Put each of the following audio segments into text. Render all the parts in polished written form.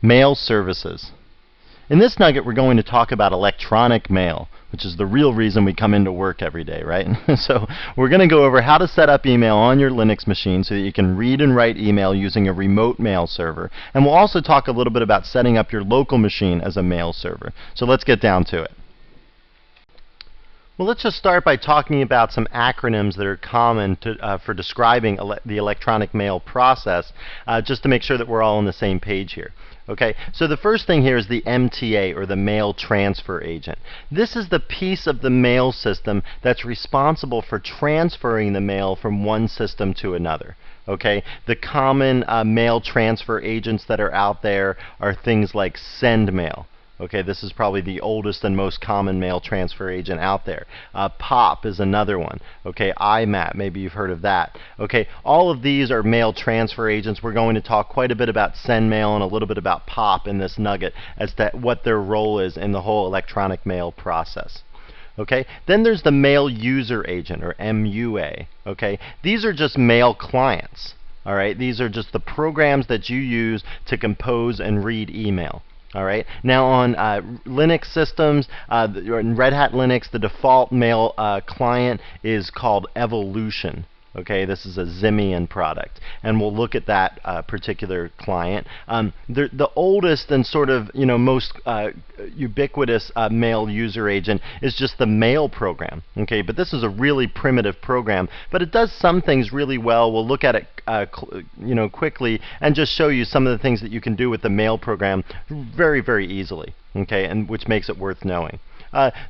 Mail services. In this nugget, we're going to talk about electronic mail, which is the real reason we come into work every day, right? So we're going to go over how to set up email on your Linux machine so that you can read and write email using a remote mail server. And we'll also talk a little bit about setting up your local machine as a mail server. So let's get down to it. Well, let's just start by talking about some acronyms that are common for describing the electronic mail process, just to make sure that we're all on the same page here. Okay, so the first thing here is the MTA, or the Mail Transfer Agent. This is the piece of the mail system that's responsible for transferring the mail from one system to another. Okay, the common mail transfer agents that are out there are things like SendMail. Okay, this is probably the oldest and most common mail transfer agent out there. POP is another one. Okay, IMAP, maybe you've heard of that. Okay, all of these are mail transfer agents. We're going to talk quite a bit about SendMail and a little bit about POP in this nugget as to what their role is in the whole electronic mail process. Okay, then there's the Mail User Agent, or MUA. Okay, these are just mail clients. All right, these are just the programs that you use to compose and read email. All right. Now on Linux systems, in Red Hat Linux, the default mail client is called Evolution. Okay, this is a Symbian product, and we'll look at that particular client. The oldest and sort of most ubiquitous mail user agent is just the mail program. Okay, but this is a really primitive program, but it does some things really well. We'll look at it quickly and just show you some of the things that you can do with the mail program very, very easily. Okay, and which makes it worth knowing.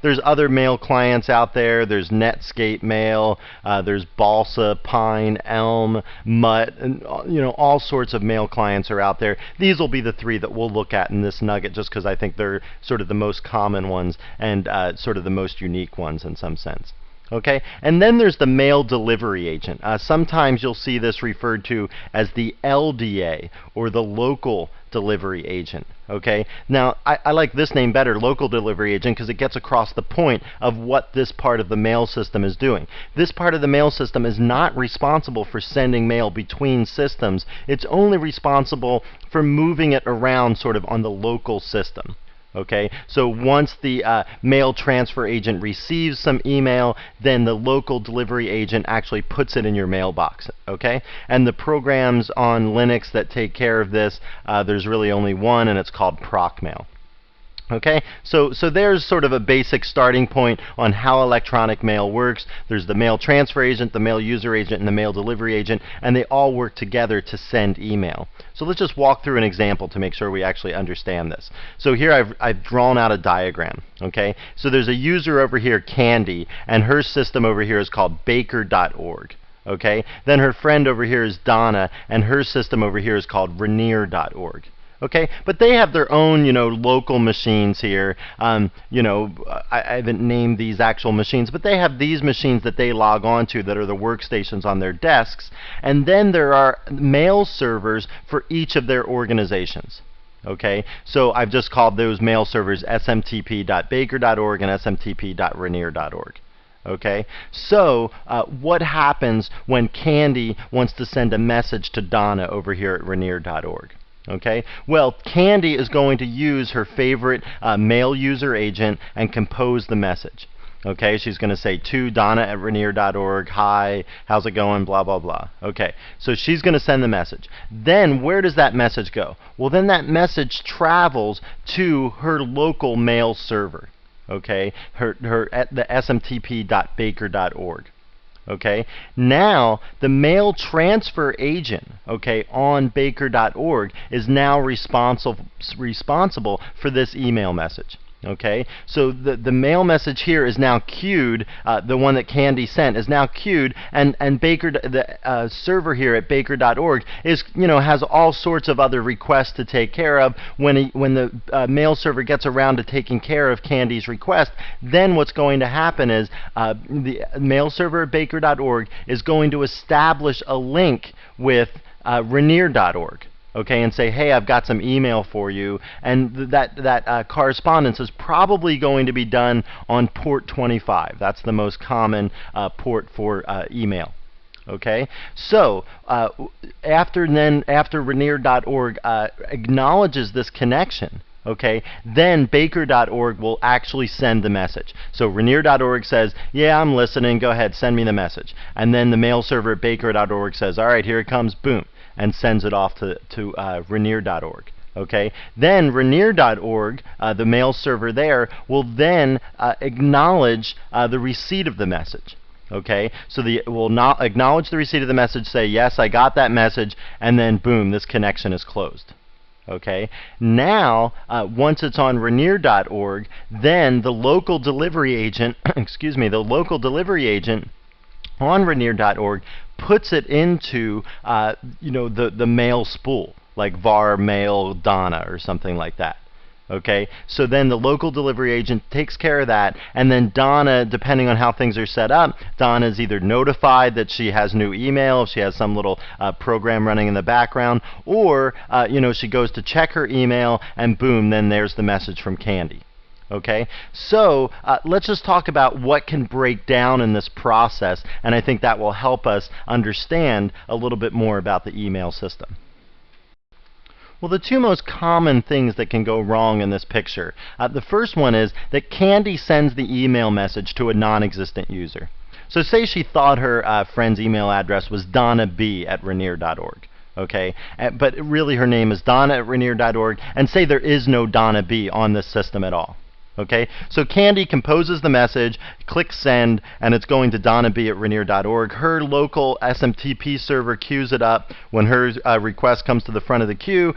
There's other mail clients out there. There's Netscape Mail. There's Balsa, Pine, Elm, Mutt, and all sorts of mail clients are out there. These will be the three that we'll look at in this nugget, just because I think they're sort of the most common ones and sort of the most unique ones in some sense. Okay, and then there's the mail delivery agent. Sometimes you'll see this referred to as the LDA, or the local delivery agent. Okay, now I like this name better, local delivery agent, because it gets across the point of what this part of the mail system is doing. This part of the mail system is not responsible for sending mail between systems. It's only responsible for moving it around sort of on the local system. Okay, so once the mail transfer agent receives some email, then the local delivery agent actually puts it in your mailbox. Okay, and the programs on Linux that take care of this, there's really only one, and it's called ProcMail. Okay, so there's sort of a basic starting point on how electronic mail works. There's the mail transfer agent, the mail user agent, and the mail delivery agent, and they all work together to send email. So let's just walk through an example to make sure we actually understand this. So here I've drawn out a diagram. Okay, so there's a user over here, Candy, and her system over here is called baker.org. Okay, then her friend over here is Donna, and her system over here is called Rainier.org. Okay, but they have their own, local machines here. I haven't named these actual machines, but they have these machines that they log on to that are the workstations on their desks. And then there are mail servers for each of their organizations. Okay, so I've just called those mail servers smtp.baker.org and smtp.rainier.org. Okay, so what happens when Candy wants to send a message to Donna over here at Rainier.org? Okay, well, Candy is going to use her favorite mail user agent and compose the message. Okay, she's going to say to Donna at Rainier.org, hi, how's it going, blah, blah, blah. Okay, so she's going to send the message. Then where does that message go? Well, then that message travels to her local mail server. Okay, her at the smtp.baker.org. Okay, now the mail transfer agent, okay, on baker.org is now responsible for this email message. Okay, so the mail message here is now queued. The one that Candy sent is now queued, and Baker, the server here at baker.org is has all sorts of other requests to take care of. When the mail server gets around to taking care of Candy's request, then what's going to happen is the mail server at baker.org is going to establish a link with Rainier.org. Okay, and say, hey, I've got some email for you, and that correspondence is probably going to be done on port 25. That's the most common port for email. Okay, so after Rainier.org acknowledges this connection, okay, then Baker.org will actually send the message. So Rainier.org says, yeah, I'm listening, go ahead, send me the message. And then the mail server at Baker.org says, all right, here it comes, boom, and sends it off to Rainier.org. Okay, then Rainier.org, the mail server there, will then acknowledge the receipt of the message. Okay, so it will not acknowledge the receipt of the message, say, yes, I got that message, and then boom, this connection is closed. Okay, now once it's on Rainier.org, then the local delivery agent, excuse me, the local delivery agent on Rainier.org puts it into the mail spool, like var mail Donna or something like that. Okay, so then the local delivery agent takes care of that, and then Donna, depending on how things are set up, Donna is either notified that she has new email, if she has some little program running in the background, or she goes to check her email, and boom, then there's the message from Candy. Okay, so let's just talk about what can break down in this process, and I think that will help us understand a little bit more about the email system. Well, the two most common things that can go wrong in this picture. The first one is that Candy sends the email message to a non-existent user. So say she thought her friend's email address was donnab@rainier.org. Okay, but really her name is Donna@rainier.org, and say there is no Donna B on this system at all. Okay, so Candy composes the message, clicks send, and it's going to Donna B @rainier.org. Her local SMTP server queues it up. When her request comes to the front of the queue,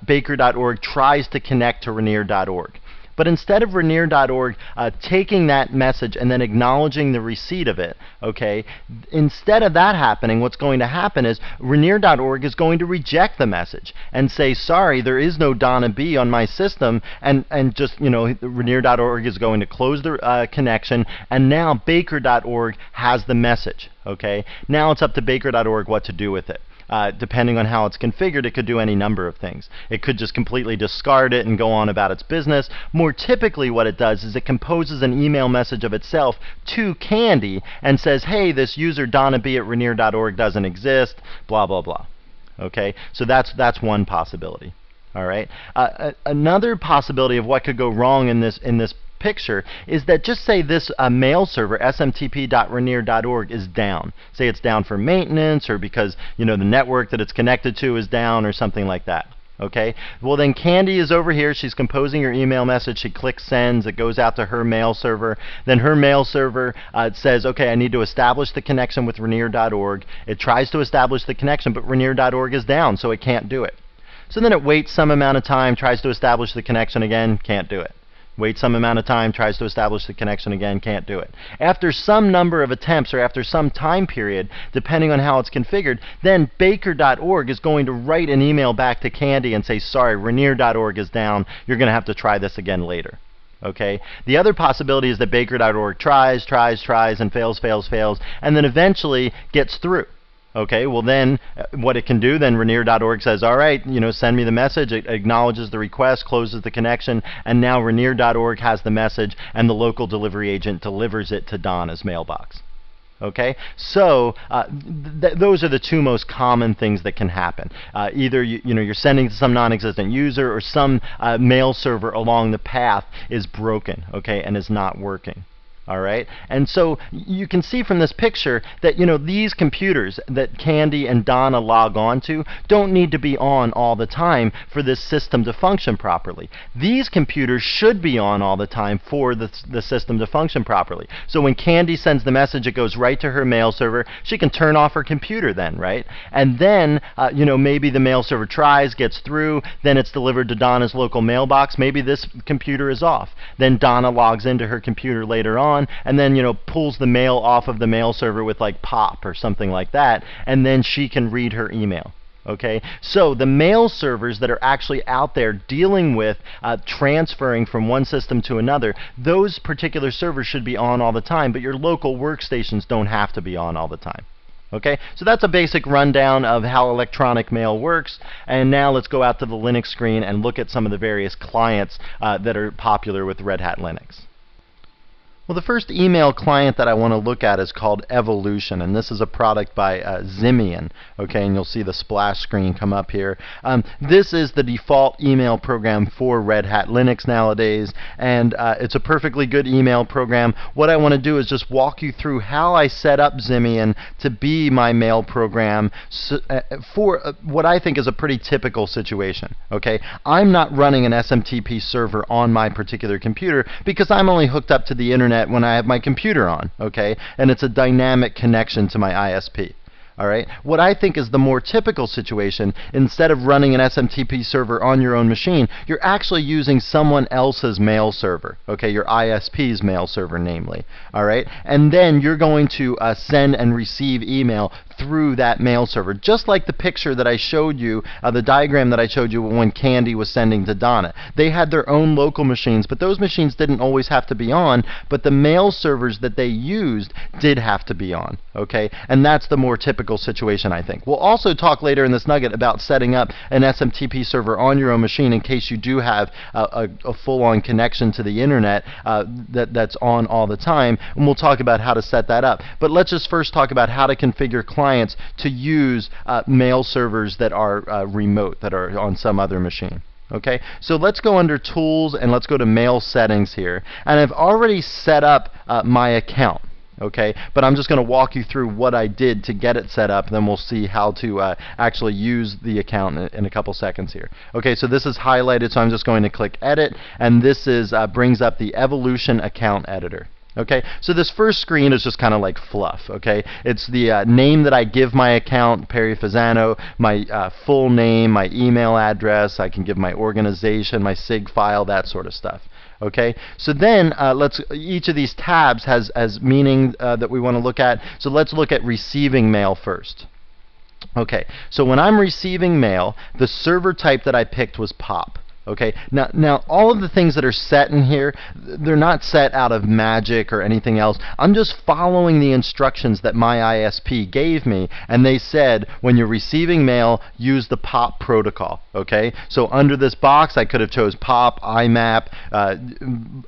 Baker.org tries to connect to Rainier.org. But instead of Rainier.org taking that message and then acknowledging the receipt of it, okay, instead of that happening, what's going to happen is Rainier.org is going to reject the message and say, sorry, there is no Donna B on my system, and just, Rainier.org is going to close the connection, and now Baker.org has the message, okay? Now it's up to Baker.org what to do with it. Depending on how it's configured, it could do any number of things. It could just completely discard it and go on about its business. More typically what it does is it composes an email message of itself to Candy and says, hey, this user Donna B @rainier.org doesn't exist, blah, blah, blah. Okay, so that's one possibility. All right. Another possibility of what could go wrong in this picture is that, just say this mail server smtp.rainier.org is down. Say it's down for maintenance, or because the network that it's connected to is down, or something like that. Okay, well then Candy is over here, she's composing her email message, she clicks sends, it goes out to her mail server, then her mail server says, okay, I need to establish the connection with Rainier.org. It tries to establish the connection, but Rainier.org is down, so it can't do it. So then it waits some amount of time, tries to establish the connection again, can't do it. Waits some amount of time, tries to establish the connection again, can't do it. After some number of attempts, or after some time period, depending on how it's configured, then Baker.org is going to write an email back to Candy and say, sorry, Rainier.org is down, you're going to have to try this again later. Okay. The other possibility is that Baker.org tries, and fails, and then eventually gets through. Okay, well then what it can do, then Rainier.org says, all right, send me the message, it acknowledges the request, closes the connection, and now Rainier.org has the message, and the local delivery agent delivers it to Donna's mailbox. Okay, so those are the two most common things that can happen. Either you're sending to some non-existent user, or some mail server along the path is broken, okay, and is not working. All right, and so you can see from this picture that these computers that Candy and Donna log on to don't need to be on all the time for this system to function properly. These computers should be on all the time for the system to function properly. So when Candy sends the message, it goes right to her mail server. She can turn off her computer then, right? And then maybe the mail server tries, gets through, then it's delivered to Donna's local mailbox. Maybe this computer is off. Then Donna logs into her computer later on, and then pulls the mail off of the mail server with like POP or something like that, and then she can read her email. Okay, so the mail servers that are actually out there dealing with transferring from one system to another, those particular servers should be on all the time, but your local workstations don't have to be on all the time. Okay, so that's a basic rundown of how electronic mail works, and now let's go out to the Linux screen and look at some of the various clients that are popular with Red Hat Linux. Well, the first email client that I want to look at is called Evolution, and this is a product by Simian. Okay, and you'll see the splash screen come up here. This is the default email program for Red Hat Linux nowadays, and it's a perfectly good email program. What I want to do is just walk you through how I set up Simian to be my mail program for what I think is a pretty typical situation. Okay, I'm not running an SMTP server on my particular computer because I'm only hooked up to the internet when I have my computer on, okay? And it's a dynamic connection to my ISP. All right. What I think is the more typical situation, instead of running an SMTP server on your own machine, you're actually using someone else's mail server, okay, your ISP's mail server, namely. All right. And then you're going to send and receive email through that mail server, just like the picture that I showed you, the diagram that I showed you when Candy was sending to Donna. They had their own local machines, but those machines didn't always have to be on, but the mail servers that they used did have to be on, okay? And that's the more typical situation, I think. We'll also talk later in this nugget about setting up an SMTP server on your own machine in case you do have a full-on connection to the internet that's on all the time, and we'll talk about how to set that up. But let's just first talk about how to configure clients to use mail servers that are remote, that are on some other machine. Okay, so let's go under Tools and let's go to Mail Settings here. And I've already set up my account. Okay, but I'm just going to walk you through what I did to get it set up, then we'll see how to actually use the account in a couple seconds here. Okay, so this is highlighted, so I'm just going to click Edit, and this is brings up the Evolution Account Editor. Okay, so this first screen is just kind of like fluff. Okay, it's the name that I give my account, Perry Fasano, my full name, my email address. I can give my organization, my SIG file, that sort of stuff. Okay, so then each of these tabs has meaning that we want to look at. So let's look at receiving mail first. Okay, so when I'm receiving mail, the server type that I picked was POP. Okay, now all of the things that are set in here, they're not set out of magic or anything else. I'm just following the instructions that my ISP gave me, and they said when you're receiving mail, use the POP protocol. Okay, so under this box, I could have chose POP, IMAP,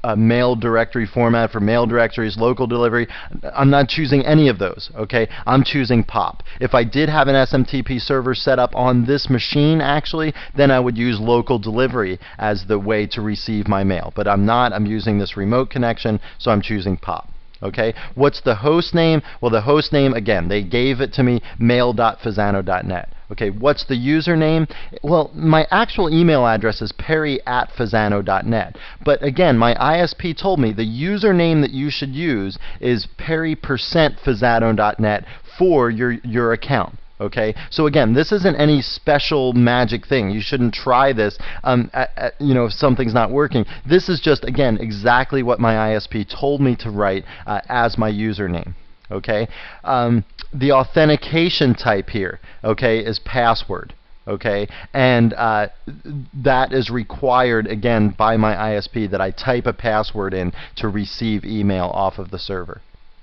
a mail directory format for mail directories, local delivery. I'm not choosing any of those. Okay, I'm choosing POP. If I did have an SMTP server set up on this machine, actually, then I would use local delivery as the way to receive my mail. But I'm not. I'm using this remote connection, so I'm choosing POP. Okay, what's the host name? Well, the host name, again, they gave it to me, mail.fasano.net. Okay, what's the username? Well, my actual email address is perry@fasano.net. But again, my ISP told me the username that you should use is perry%fasano.net for your account. Okay, so again, this isn't any special magic thing. You shouldn't try this, if something's not working. This is just, again, exactly what my ISP told me to write as my username. Okay, the authentication type here, okay, is password. Okay, and that is required, again, by my ISP that I type a password in to receive email off of the server.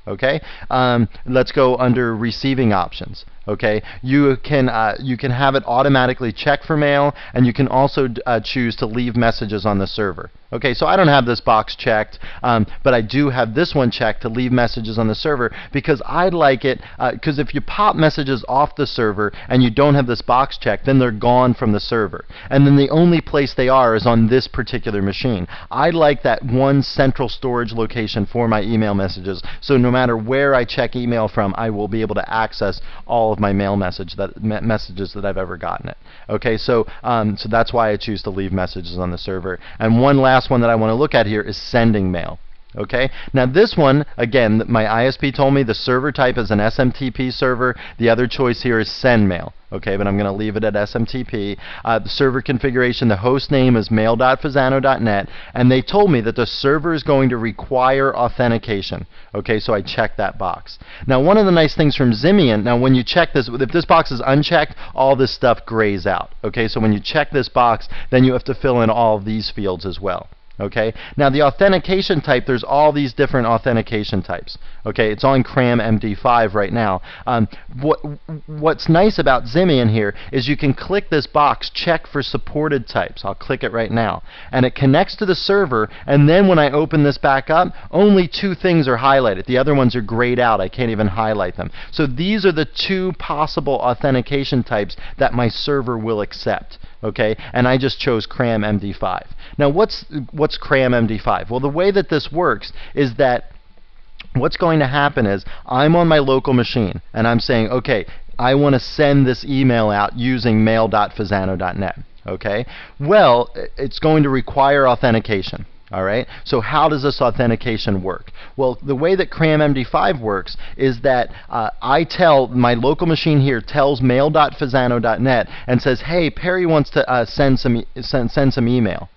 Okay, let's go under receiving options. Okay, you can have it automatically check for mail, and you can also choose to leave messages on the server. Okay, so I don't have this box checked, but I do have this one checked to leave messages on the server because I like it, because if you pop messages off the server and you don't have this box checked, then they're gone from the server. And then the only place they are is on this particular machine. I like that one central storage location for my email messages, so no matter where I check email from, I will be able to access all of my mail messages that I've ever gotten it. Okay, so that's why I choose to leave messages on the server. And one last one that I want to look at here is sending mail. Okay, now this one, again, my ISP told me the server type is an SMTP server. The other choice here is send mail. Okay, but I'm going to leave it at SMTP. The server configuration, the host name is mail.fasano.net, and they told me that the server is going to require authentication. Okay, so I checked that box. Now, one of the nice things from Simian, now when you check this, if this box is unchecked, all this stuff grays out. Okay, so when you check this box, then you have to fill in all of these fields as well. Okay, now the authentication type, there's all these different authentication types. Okay, it's on CRAM MD5 right now. What's nice about Ximian here is you can click this box, check for supported types. I'll click it right now. And it connects to the server, and then when I open this back up, only 2 things are highlighted. The other ones are grayed out. I can't even highlight them. So these are the 2 possible authentication types that my server will accept. Okay, and I just chose CRAM MD5. Now what's CRAM MD5? Well, the way that this works is that what's going to happen is I'm on my local machine and I'm saying, okay, I want to send this email out using mail.fasano.net. Okay, well, it's going to require authentication. All right, so how does this authentication work? Well, the way that CRAM MD5 works is that I tell my local machine here tells mail.fasano.net and says, hey, Perry wants to send some email.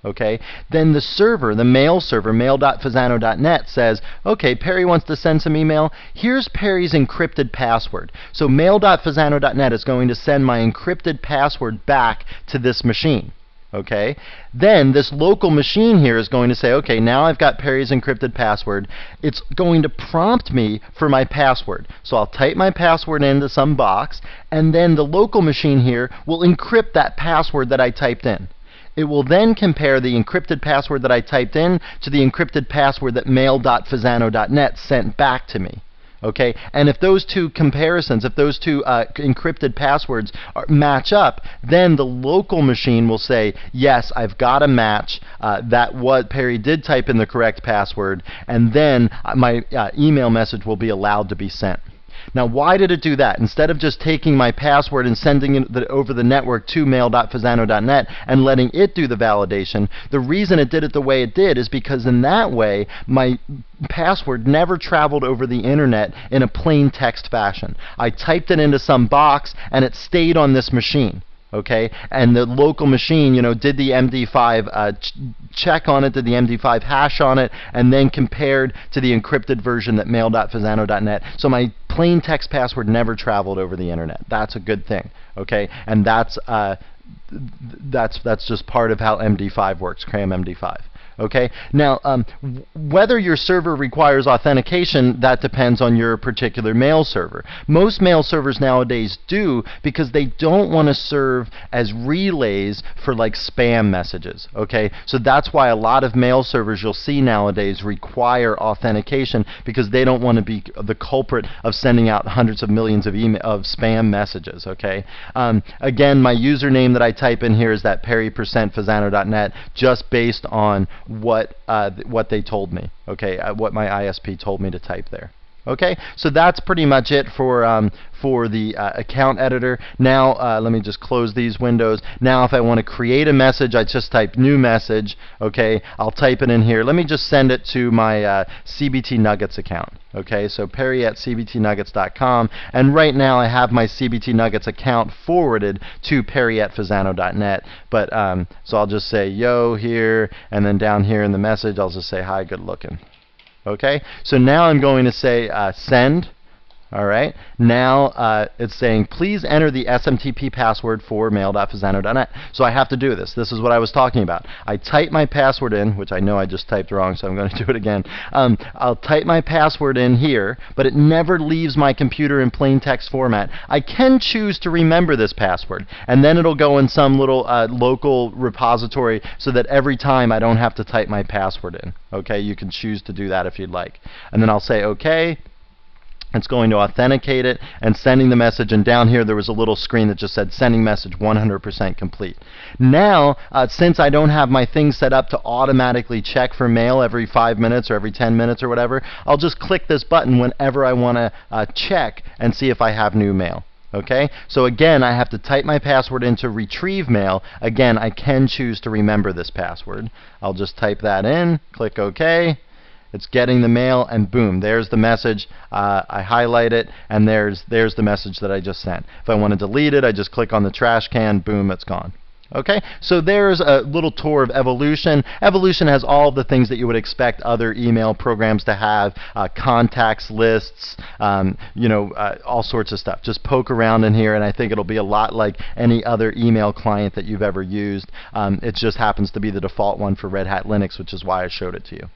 Okay, then the server, the mail server, mail.fasano.net says, okay, Perry wants to send some email. Here's Perry's encrypted password. So mail.fasano.net is going to send my encrypted password back to this machine. Okay, then this local machine here is going to say, okay, now I've got Perry's encrypted password. It's going to prompt me for my password. So I'll type my password into some box, and then the local machine here will encrypt that password that I typed in. It will then compare the encrypted password that I typed in to the encrypted password that mail.fasano.net sent back to me. Okay, and if those 2 comparisons, if those 2 encrypted passwords match up, then the local machine will say, yes, I've got a match. That what Perry did type in the correct password, and then my email message will be allowed to be sent. Now, why did it do that? Instead of just taking my password and sending it over the network to mail.fasano.net and letting it do the validation, the reason it did it the way it did is because in that way, my password never traveled over the internet in a plain text fashion. I typed it into some box, and it stayed on this machine. Okay, and the local machine, did the MD5 check on it, did the MD5 hash on it, and then compared to the encrypted version that mail.fasano.net. So my plain text password never traveled over the internet. That's a good thing. Okay, and that's just part of how MD5 works, CRAM MD5. Okay, now whether your server requires authentication, that depends on your particular mail server. Most mail servers nowadays do, because they don't want to serve as relays for like spam messages. Okay, so that's why a lot of mail servers you'll see nowadays require authentication, because they don't want to be the culprit of sending out hundreds of millions of spam messages. Okay, again, my username that I type in here is that perry%fasano.net, just based on what they told me, okay, what my ISP told me to type there. Okay, so that's pretty much it for the account editor. Now let me just close these windows. Now if I want to create a message, I just type new message. Okay, I'll type it in here. Let me just send it to my CBT Nuggets account. Okay, so perry@cbtnuggets.com, and right now I have my CBT Nuggets account forwarded to perry@fasano.net. But so I'll just say yo here, and then down here in the message I'll just say hi, good looking. Okay, so now I'm going to say send. All right, now it's saying please enter the SMTP password for mail.fasano.net. So I have to do this. This is what I was talking about. I type my password in, which I know I just typed wrong, so I'm going to do it again. I'll type my password in here, but it never leaves my computer in plain text format. I can choose to remember this password, and then it'll go in some little local repository so that every time I don't have to type my password in. Okay, you can choose to do that if you'd like. And then I'll say okay. It's going to authenticate it and sending the message, and down here there was a little screen that just said sending message 100% complete. Now, since I don't have my thing set up to automatically check for mail every 5 minutes or every 10 minutes or whatever, I'll just click this button whenever I want to check and see if I have new mail. Okay, so again, I have to type my password in to retrieve mail. Again, I can choose to remember this password. I'll just type that in, click OK. It's getting the mail, and boom, there's the message. I highlight it, and there's the message that I just sent. If I want to delete it, I just click on the trash can, boom, it's gone. Okay, so there's a little tour of Evolution. Evolution has all the things that you would expect other email programs to have, contacts, lists, all sorts of stuff. Just poke around in here and I think it'll be a lot like any other email client that you've ever used. It just happens to be the default one for Red Hat Linux, which is why I showed it to you.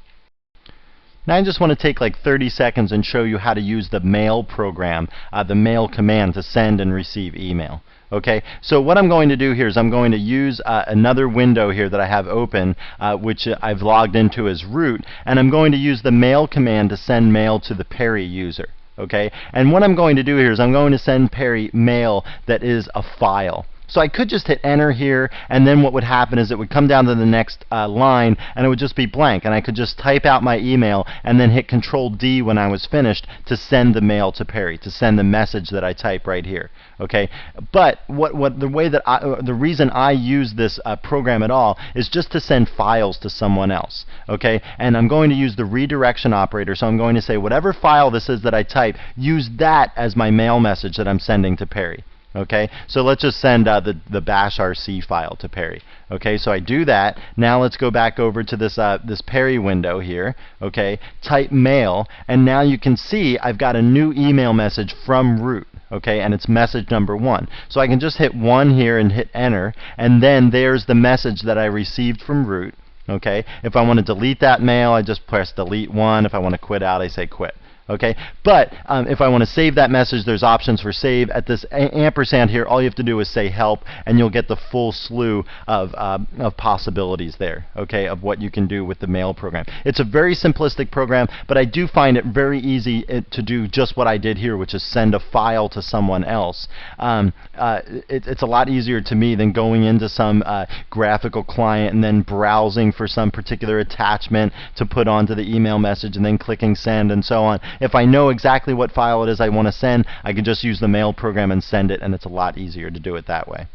Now I just want to take like 30 seconds and show you how to use the mail program, the mail command to send and receive email. Okay, so what I'm going to do here is I'm going to use another window here that I have open, which I've logged into as root, and I'm going to use the mail command to send mail to the Perry user. Okay, and what I'm going to do here is I'm going to send Perry mail that is a file. So I could just hit enter here, and then what would happen is it would come down to the next line and it would just be blank, and I could just type out my email and then hit Control D when I was finished to send the mail to Perry, to send the message that I type right here. Okay, but the reason I use this program at all is just to send files to someone else. Okay, and I'm going to use the redirection operator, so I'm going to say whatever file this is that I type, use that as my mail message that I'm sending to Perry. Okay, so let's just send the bash RC file to Perry. Okay, so I do that. Now let's go back over to this this Perry window here. Okay, type mail, and now you can see I've got a new email message from root. Okay, and it's message number 1. So I can just hit 1 here and hit enter, and then there's the message that I received from root. Okay, if I want to delete that mail, I just press delete 1. If I want to quit out, I say quit. Okay, but if I want to save that message, there's options for save. At this ampersand here, all you have to do is say help, and you'll get the full slew of possibilities there, okay, of what you can do with the mail program. It's a very simplistic program, but I do find it very easy to do just what I did here, which is send a file to someone else. It's a lot easier to me than going into some graphical client and then browsing for some particular attachment to put onto the email message and then clicking send and so on. If I know exactly what file it is I want to send, I can just use the mail program and send it, and it's a lot easier to do it that way.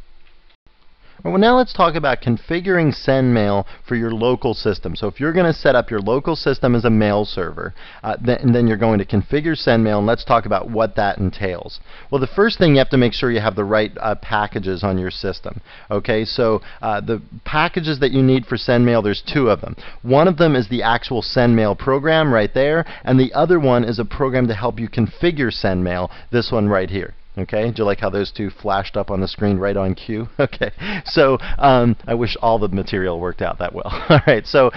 Well, now let's talk about configuring SendMail for your local system. So if you're going to set up your local system as a mail server, then you're going to configure SendMail, and let's talk about what that entails. Well, the first thing, you have to make sure you have the right packages on your system. Okay, so the packages that you need for SendMail, there's 2 of them. One of them is the actual SendMail program right there, and the other one is a program to help you configure SendMail, this one right here. Okay, do you like how those 2 flashed up on the screen right on cue? Okay, so I wish all the material worked out that well. All right, so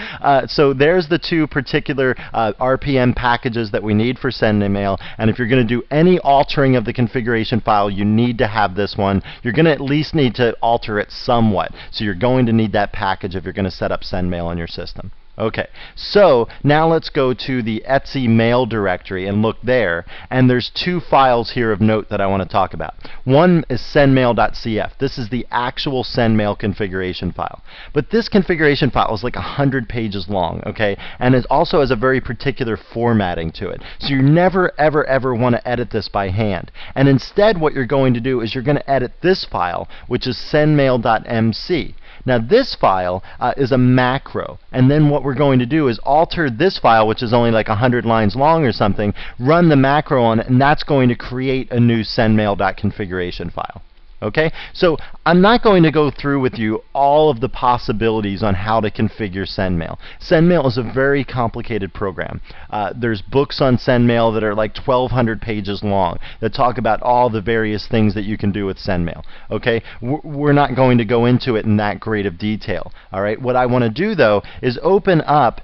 there's the 2 particular RPM packages that we need for SendMail, and if you're going to do any altering of the configuration file, you need to have this one. You're going to at least need to alter it somewhat, so you're going to need that package if you're going to set up SendMail on your system. Okay, so now let's go to the Etsy mail directory and look there, and there's 2 files here of note that I want to talk about. One is sendmail.cf. This is the actual SendMail configuration file. But this configuration file is like 100 pages long, okay, and it also has a very particular formatting to it. So you never, ever want to edit this by hand. And instead what you're going to do is you're going to edit this file, which is sendmail.mc. Now this file is a macro, and then what we're going to do is alter this file, which is only like 100 lines long or something, run the macro on it, and that's going to create a new sendmail.configuration file. Okay, so I'm not going to go through with you all of the possibilities on how to configure SendMail. SendMail is a very complicated program. There's books on SendMail that are like 1,200 pages long that talk about all the various things that you can do with SendMail. Okay, we're not going to go into it in that great of detail. All right, what I want to do though is open up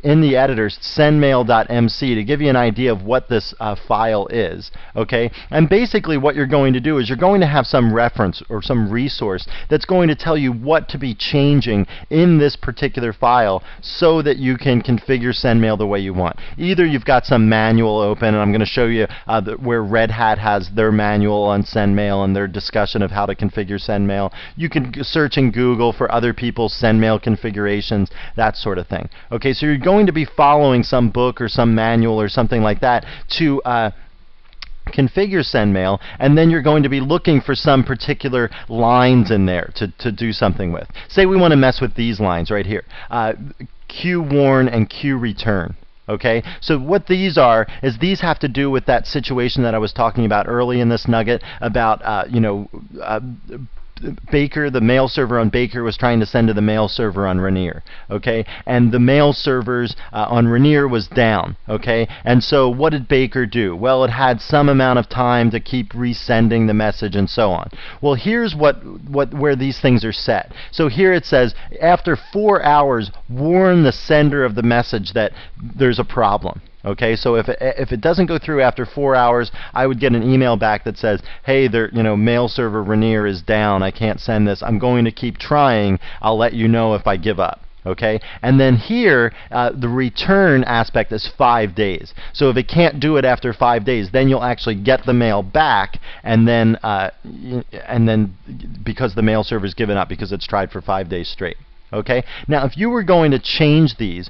in the editor sendmail.mc to give you an idea of what this file is. Okay, and basically what you're going to do is you're going to have some reference or some resource that's going to tell you what to be changing in this particular file so that you can configure SendMail the way you want. Either you've got some manual open, and I'm going to show you where Red Hat has their manual on SendMail and their discussion of how to configure SendMail. You can search in Google for other people's SendMail configurations, that sort of thing. Okay, so you're going to be following some book or some manual or something like that to configure SendMail, and then you're going to be looking for some particular lines in there to do something with. Say we want to mess with these lines right here, Q warn and Q return. Okay, so what these are is these have to do with that situation that I was talking about early in this nugget about Baker, the mail server on Baker, was trying to send to the mail server on Rainier, okay? And the mail servers on Rainier was down, okay? And so what did Baker do? Well, it had some amount of time to keep resending the message and so on. Well, here's where these things are set. So here it says, after 4 hours, warn the sender of the message that there's a problem. Okay, so if it doesn't go through after 4 hours, I would get an email back that says, hey, mail server Rainier is down. I can't send this. I'm going to keep trying. I'll let you know if I give up. Okay, and then here the return aspect is 5 days. So if it can't do it after 5 days, then you'll actually get the mail back, and then because the mail server's given up because it's tried for 5 days straight. Okay. Now, if you were going to change these,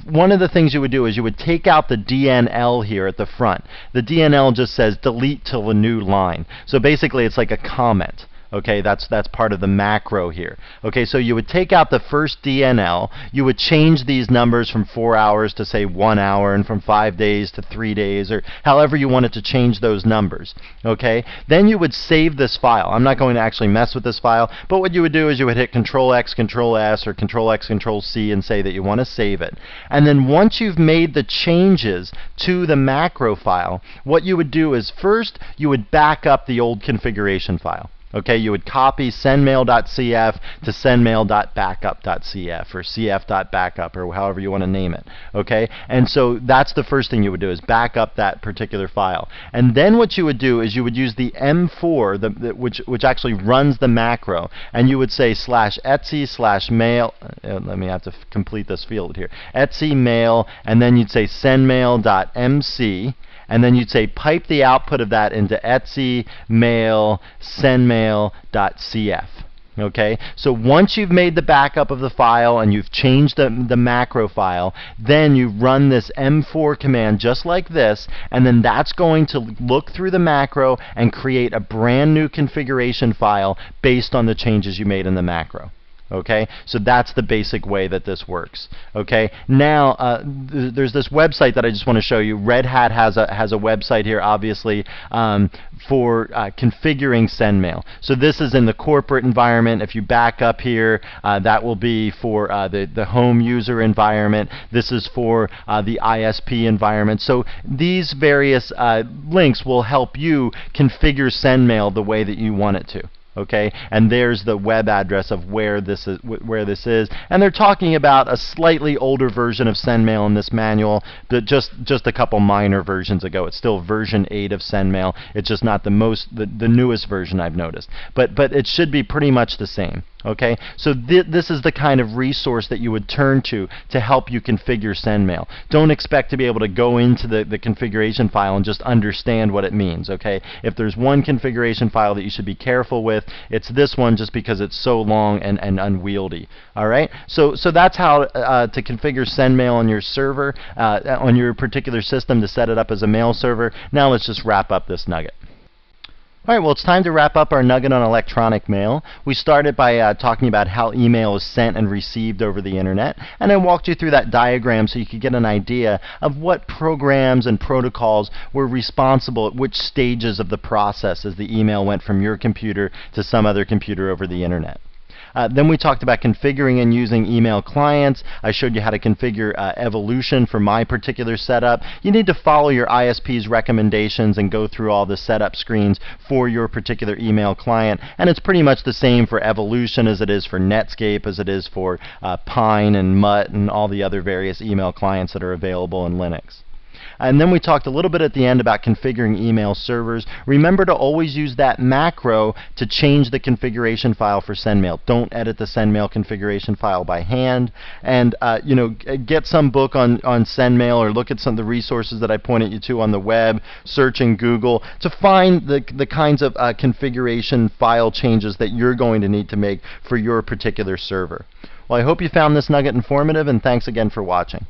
one of the things you would do is you would take out the DNL here at the front. The DNL just says delete till a new line. So basically, it's like a comment. Okay, that's part of the macro here. Okay, so you would take out the first DNL, you would change these numbers from 4 hours to say 1 hour, and from 5 days to 3 days, or however you wanted to change those numbers. Okay, then you would save this file. I'm not going to actually mess with this file, but what you would do is you would hit Control-X, Control-S, or Control-X, Control-C and say that you want to save it. And then once you've made the changes to the macro file, what you would do is first you would back up the old configuration file. Okay, you would copy sendmail.cf to sendmail.backup.cf or cf.backup or however you want to name it. Okay, and so that's the first thing you would do is back up that particular file. And then what you would do is you would use the M4, which actually runs the macro, and you would say /etsy/mail. Let me have to complete this field here. Etsy mail, and then you'd say sendmail.mc. And then you'd say pipe the output of that into Etsy mail sendmail.cf. Okay, so once you've made the backup of the file and you've changed the macro file, then you run this M4 command just like this, and then that's going to look through the macro and create a brand new configuration file based on the changes you made in the macro. Okay, so that's the basic way that this works. Okay, now there's this website that I just want to show you. Red Hat has a website here, obviously, for configuring SendMail. So this is in the corporate environment. If you back up here, that will be for the home user environment. This is for the ISP environment. So these various links will help you configure SendMail the way that you want it to. Okay, and there's the web address of where this is, and they're talking about a slightly older version of SendMail in this manual, but just a couple minor versions ago. It's still version 8 of SendMail. It's just not the newest version I've noticed, but it should be pretty much the same. Okay, so this is the kind of resource that you would turn to help you configure SendMail. Don't expect to be able to go into the configuration file and just understand what it means. Okay, if there's one configuration file that you should be careful with, it's this one, just because it's so long and unwieldy. All right, so that's how to configure SendMail on your server, on your particular system, to set it up as a mail server. Now let's just wrap up this nugget. All right, well, it's time to wrap up our nugget on electronic mail. We started by talking about how email is sent and received over the internet, and I walked you through that diagram so you could get an idea of what programs and protocols were responsible at which stages of the process as the email went from your computer to some other computer over the internet. Then we talked about configuring and using email clients. I showed you how to configure Evolution for my particular setup. You need to follow your ISP's recommendations and go through all the setup screens for your particular email client. And it's pretty much the same for Evolution as it is for Netscape, as it is for Pine and Mutt and all the other various email clients that are available in Linux. And then we talked a little bit at the end about configuring email servers. Remember to always use that macro to change the configuration file for SendMail. Don't edit the SendMail configuration file by hand. And get some book on SendMail, or look at some of the resources that I pointed you to on the web. Search in Google to find the kinds of configuration file changes that you're going to need to make for your particular server. Well, I hope you found this nugget informative, and thanks again for watching.